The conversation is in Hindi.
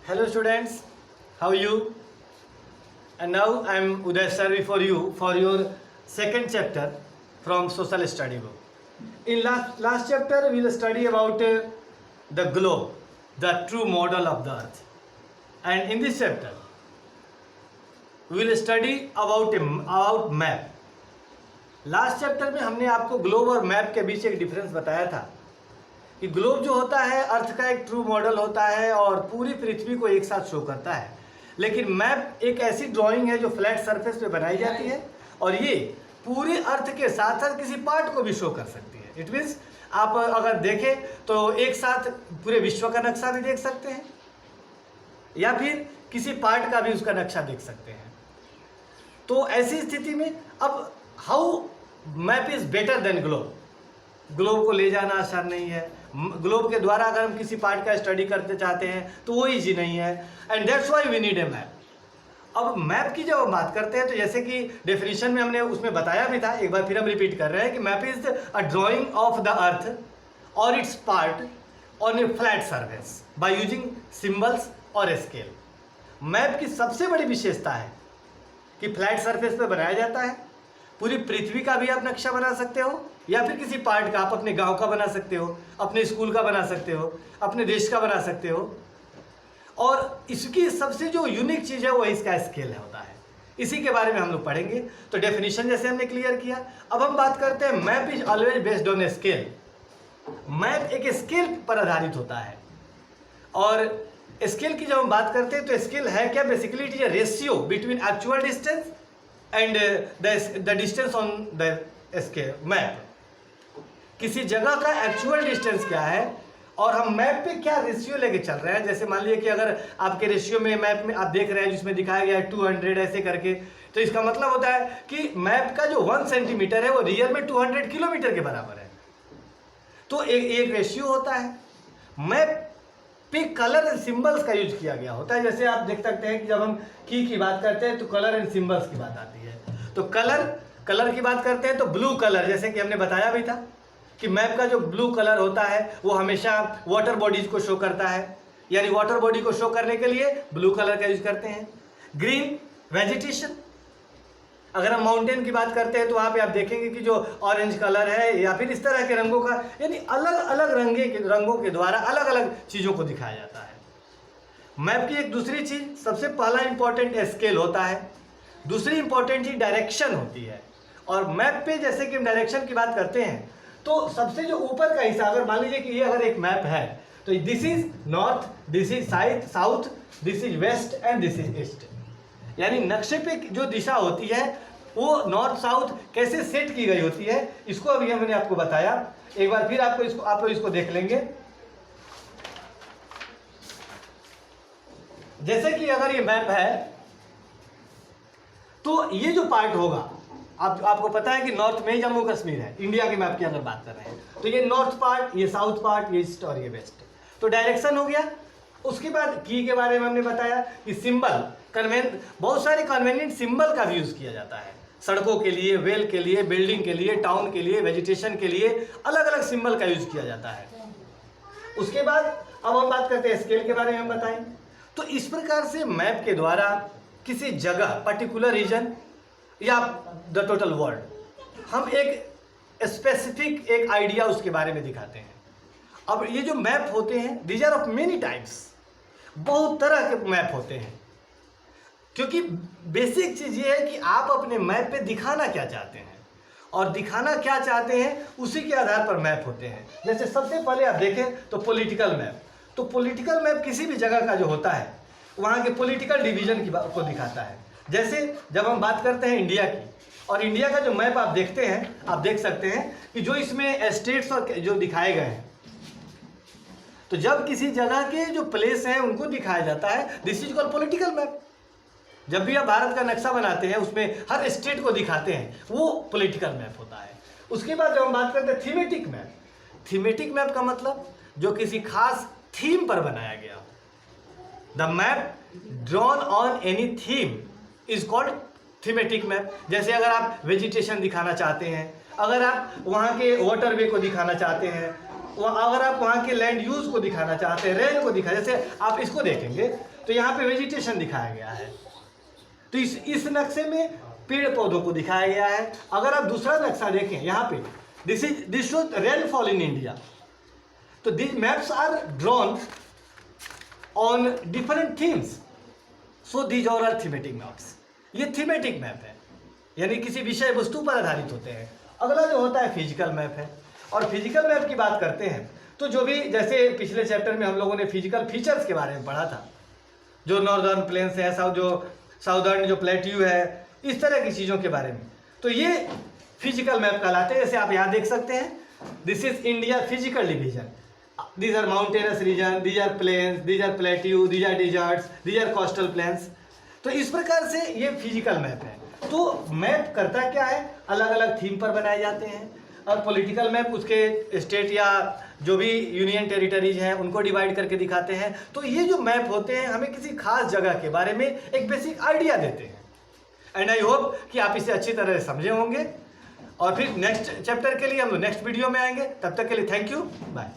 Hello students, how are you? And now I am Uday Sarvi for you for your second chapter from social study book. In last chapter we will study about the globe, the true model of the earth. And in this chapter we will study about map. Last chapter में हमने आपको ग्लोब और मैप के बीच एक डिफरेंस बताया था कि ग्लोब जो होता है अर्थ का एक ट्रू मॉडल होता है और पूरी पृथ्वी को एक साथ शो करता है, लेकिन मैप एक ऐसी ड्राइंग है जो फ्लैट सरफेस पे बनाई जाती है और ये पूरे अर्थ के साथ साथ किसी पार्ट को भी शो कर सकती है। इट मीन्स आप अगर देखें तो एक साथ पूरे विश्व का नक्शा भी देख सकते हैं या फिर किसी पार्ट का भी उसका नक्शा देख सकते हैं। तो ऐसी स्थिति में अब how map is better than globe. Globe को ले जाना आसान नहीं है, ग्लोब के द्वारा अगर हम किसी पार्ट का स्टडी करते चाहते हैं तो वो ईजी नहीं है, and that's why we need a map. अब मैप की जब हम बात करते हैं तो जैसे कि डेफिनेशन में हमने उसमें बताया भी था, एक बार फिर हम रिपीट कर रहे हैं कि map is a drawing of the earth और its part on a flat surface by using symbols और स्केल। मैप की सबसे बड़ी विशेषता है कि फ्लैट सरफेस पे बनाया जाता है। पूरी पृथ्वी का भी आप नक्शा बना सकते हो या फिर किसी पार्ट का, आप अपने गांव का बना सकते हो, अपने स्कूल का बना सकते हो, अपने देश का बना सकते हो। और इसकी सबसे जो यूनिक चीज़ है वो इसका स्केल होता है। इसी के बारे में हम लोग पढ़ेंगे। तो डेफिनेशन जैसे हमने क्लियर किया, अब हम बात करते हैं map is always based on a scale. Map एक स्केल पर आधारित होता है और स्केल की जब हम बात करते हैं तो स्केल है क्या? Basically it is a ratio between actual distance and the distance on the scale map. किसी जगह का एक्चुअल डिस्टेंस क्या है और हम मैप पे क्या रेशियो लेके चल रहे हैं। जैसे मान लीजिए कि अगर आपके रेशियो में मैप में आप देख रहे हैं जिसमें दिखाया गया है 200 ऐसे करके, तो इसका मतलब होता है कि मैप का जो 1 सेंटीमीटर है वो रियल में 200 किलोमीटर के बराबर है। तो एक रेशियो होता है। मैप पे कलर एंड सिंबल्स का यूज किया गया होता है। जैसे आप देख सकते हैं कि जब हम की बात करते हैं तो कलर एंड सिंबल्स की बात आती है। तो कलर की बात करते हैं तो ब्लू कलर, जैसे कि हमने बताया भी था कि मैप का जो ब्लू कलर होता है वो हमेशा वाटर बॉडीज को शो करता है, यानी वाटर बॉडी को शो करने के लिए ब्लू कलर का यूज करते हैं। ग्रीन वेजिटेशन, अगर हम माउंटेन की बात करते हैं तो वहाँ पे आप देखेंगे कि जो ऑरेंज कलर है या फिर इस तरह के रंगों का, यानी अलग अलग रंगों के द्वारा अलग अलग चीज़ों को दिखाया जाता है। मैप की एक दूसरी चीज़, सबसे पहला इंपॉर्टेंट स्केल होता है, दूसरी इंपॉर्टेंट चीज़ डायरेक्शन होती है। और मैप पे जैसे कि हम डायरेक्शन की बात करते हैं तो सबसे जो ऊपर का हिस्सा, अगर मान लीजिए कि ये अगर एक मैप है तो this is north, this is south, this is west and this is east. यानी नक्शे पे जो दिशा होती है वो नॉर्थ साउथ कैसे सेट की गई होती है, इसको अभी मैंने आपको बताया। एक बार फिर आप लोग इसको देख लेंगे। जैसे कि अगर ये मैप है तो ये जो पार्ट होगा, आपको पता है कि नॉर्थ में जम्मू कश्मीर है, इंडिया के मैप की अगर बात कर रहे हैं तो ये नॉर्थ पार्ट, ये साउथ पार्ट, ये ईस्ट और ये वेस्ट। तो डायरेक्शन हो गया। उसके बाद की के बारे में हमने बताया कि सिंबल, बहुत सारे कन्वेनिएंट सिंबल का भी यूज किया जाता है। सड़कों के लिए, वेल के लिए, बिल्डिंग के लिए, टाउन के लिए, वेजिटेशन के लिए अलग अलग सिंबल का यूज किया जाता है। उसके बाद अब हम बात करते हैं स्केल के बारे में। हम बताएं तो इस प्रकार से मैप के द्वारा किसी जगह, पर्टिकुलर रीजन या द टोटल वर्ल्ड, हम एक स्पेसिफिक एक आइडिया उसके बारे में दिखाते हैं। अब ये जो मैप होते हैं these are of many types, बहुत तरह के मैप होते हैं, क्योंकि बेसिक चीज़ ये है कि आप अपने मैप पे दिखाना क्या चाहते हैं और दिखाना क्या चाहते हैं उसी के आधार पर मैप होते हैं। जैसे सबसे पहले आप देखें तो पॉलिटिकल मैप। तो पॉलिटिकल मैप किसी भी जगह का जो होता है वहाँ के पॉलिटिकल डिवीजन को दिखाता है। जैसे जब हम बात करते हैं इंडिया की, और इंडिया का जो मैप आप देखते हैं, आप देख सकते हैं कि जो इसमें स्टेट्स और जो दिखाए गए हैं, तो जब किसी जगह के जो प्लेस हैं उनको दिखाया जाता है, this is called political map. जब भी आप भारत का नक्शा बनाते हैं उसमें हर स्टेट को दिखाते हैं, वो पॉलिटिकल मैप होता है। उसके बाद जब हम बात करते हैं थीमेटिक मैप, थीमेटिक मैप का मतलब जो किसी खास थीम पर बनाया गया हो। The map drawn on any theme is called thematic map. जैसे अगर आप वेजिटेशन दिखाना चाहते हैं, अगर आप वहाँ के वाटरवे को दिखाना चाहते हैं, अगर आप वहाँ के लैंड यूज को दिखाना चाहते हैं, रेल को दिखा, जैसे आप इसको देखेंगे तो यहाँ पे वेजिटेशन दिखाया गया है, तो इस नक्शे में पेड़ पौधों को दिखाया गया है। अगर आप दूसरा नक्शा देखें यहाँ पे, this shows rainfall in India, तो these maps are drawn on different themes, so these all are thematic maps। ये थीमेटिक मैप है, यानी किसी विषय वस्तु पर आधारित होते हैं। अगला जो होता है फिजिकल मैप है, और फिजिकल मैप की बात करते हैं तो जो भी, जैसे पिछले चैप्टर में हम लोगों ने फिजिकल फीचर्स के बारे में पढ़ा था, जो नॉर्दर्न प्लेन्स है, जो साउदर्न जो प्लेट्यू है, इस तरह की चीज़ों के बारे में, तो ये फिजिकल मैप कहलाते हैं। जैसे आप यहाँ देख सकते हैं, this is India physical division, these are mountainous region, these are plains, these are plateau, these are deserts, these are coastal plains। तो इस प्रकार से ये फिजिकल मैप है। तो मैप करता क्या है, अलग अलग थीम पर बनाए जाते हैं, और पॉलिटिकल मैप उसके स्टेट या जो भी यूनियन टेरिटरीज हैं उनको डिवाइड करके दिखाते हैं। तो ये जो मैप होते हैं हमें किसी खास जगह के बारे में एक बेसिक आइडिया देते हैं। एंड आई होप कि आप इसे अच्छी तरह से समझे होंगे, और फिर नेक्स्ट चैप्टर के लिए हम लोग नेक्स्ट वीडियो में आएंगे। तब तक के लिए थैंक यू, बाय।